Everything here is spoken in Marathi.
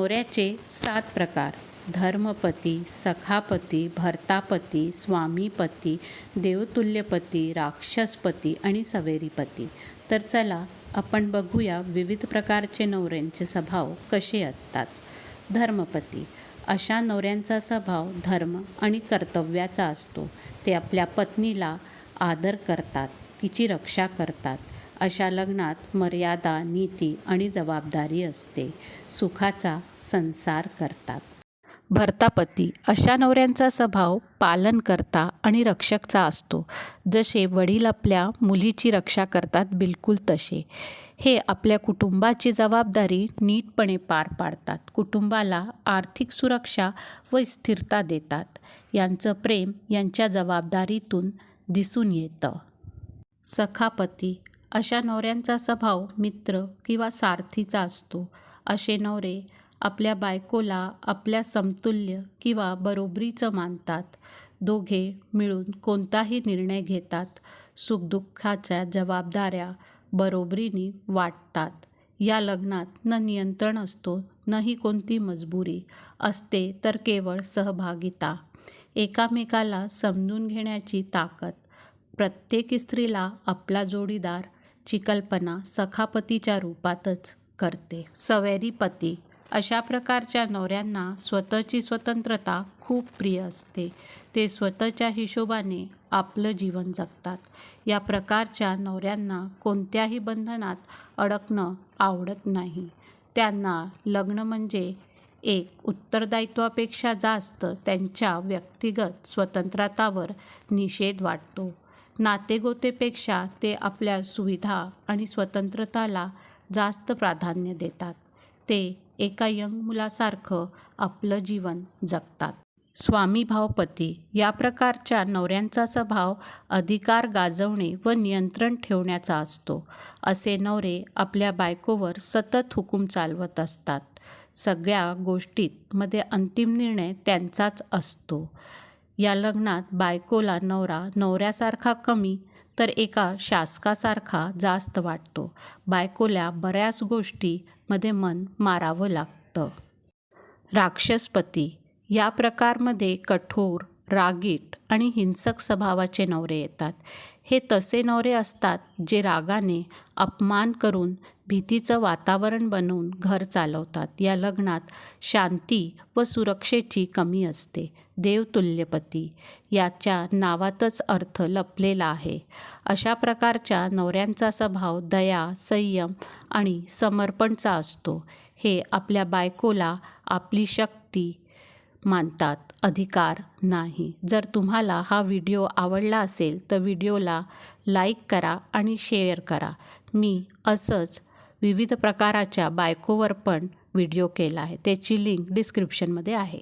नवऱ्याचे 7 प्रकार: धर्मपती, सखापती, भर्तापती, स्वामीपती, देवतुल्यपती, राक्षसपती आणि सवेरीपती. तर चला आपण बघूया विविध प्रकारचे नवऱ्यांचे स्वभाव कसे असतात. धर्मपती, अशा नवऱ्यांचा स्वभाव धर्म आणि कर्तव्याचा असतो. ते आपल्या पत्नीला आदर करतात, तिची रक्षा करतात. अशा लग्नात मर्यादा, नीती आणि जबाबदारी असते. सुखाचा संसार करतात. भर्तापती, अशा नवऱ्यांचा स्वभाव पालनकर्ता आणि रक्षकचा असतो. जसे वडील आपल्या मुलीची रक्षा करतात बिलकुल तसे. हे आपल्या कुटुंबाची जबाबदारी नीटपणे पार पाडतात. कुटुंबाला आर्थिक सुरक्षा व स्थिरता देतात. यांचं प्रेम यांच्या जबाबदारीतून दिसून येतं. सखापती, अशा नवऱ्यांचा स्वभाव मित्र किंवा सारथीचा असतो. असे नवरे आपल्या बायकोला आपल्या समतुल्य किंवा बरोबरीचं मानतात. दोघे मिळून कोणताही निर्णय घेतात. सुखदुःखाच्या जबाबदाऱ्या बरोबरीने वाटतात. या लग्नात न नियंत्रण असतो, नही कोणती मजबुरी असते, तर केवळ सहभागिता. एकामेकाला समजून घेण्याची ताकद. प्रत्येक स्त्रीला आपला जोडीदार ची कल्पना सखापतीच्या रूपातच करते. सवेरीपती, अशा प्रकारच्या नवऱ्यांना स्वतःची स्वतंत्रता खूप प्रिय असते. ते स्वतःच्या हिशोबाने आपलं जीवन जगतात. या प्रकारच्या नवऱ्यांना कोणत्याही बंधनात अडकणं आवडत नाही. त्यांना लग्न म्हणजे एक उत्तरदायित्वापेक्षा जास्त त्यांच्या व्यक्तिगत स्वतंत्रतावर निषेध वाटतो. नातेगोतेपेक्षा ते आपल्या सुविधा आणि स्वतंत्रताला जास्त प्राधान्य देतात. ते एका यंग मुलासारखं आपलं जीवन जगतात. स्वामीभावपती, या प्रकारच्या नवऱ्यांचा स्वभाव अधिकार गाजवणे व नियंत्रण ठेवण्याचा असतो. असे नवरे आपल्या बायकोवर सतत हुकूम चालवत असतात. सगळ्या गोष्टीत मध्ये अंतिम निर्णय त्यांचाच असतो. या लग्नात बायकोला नवरा नवऱ्यासारखा कमी तर एका शासकासारखा जास्त वाटतो. बायकोला बऱ्याच गोष्टीमध्ये मन मारावं लागतं. राक्षसपती, या प्रकारमध्ये कठोर, रागीट आणि हिंसक स्वभावाचे नवरे येतात. हे तसे नवरे असतात जे रागाने अपमान करून भीतीचं वातावरण बनवून घर चालवतात. या लग्नात शांती व सुरक्षेची कमी असते. देवतुल्यपती, याच्या नावातच अर्थ लपलेला आहे. अशा प्रकारच्या नवऱ्यांचा स्वभाव दया, संयम आणि समर्पणचा असतो. हे आपल्या बायकोला आपली शक्ती मानतात, अधिकार नाही. जर तुम्हाला हा व्हिडिओ आवडला असेल तर व्हिडिओला लाईक करा आणि शेअर करा. मी असंच विविध प्रकाराच्या बायकोवर पण व्हिडिओ केला आहे. त्याची लिंक डिस्क्रिप्शनमध्ये आहे.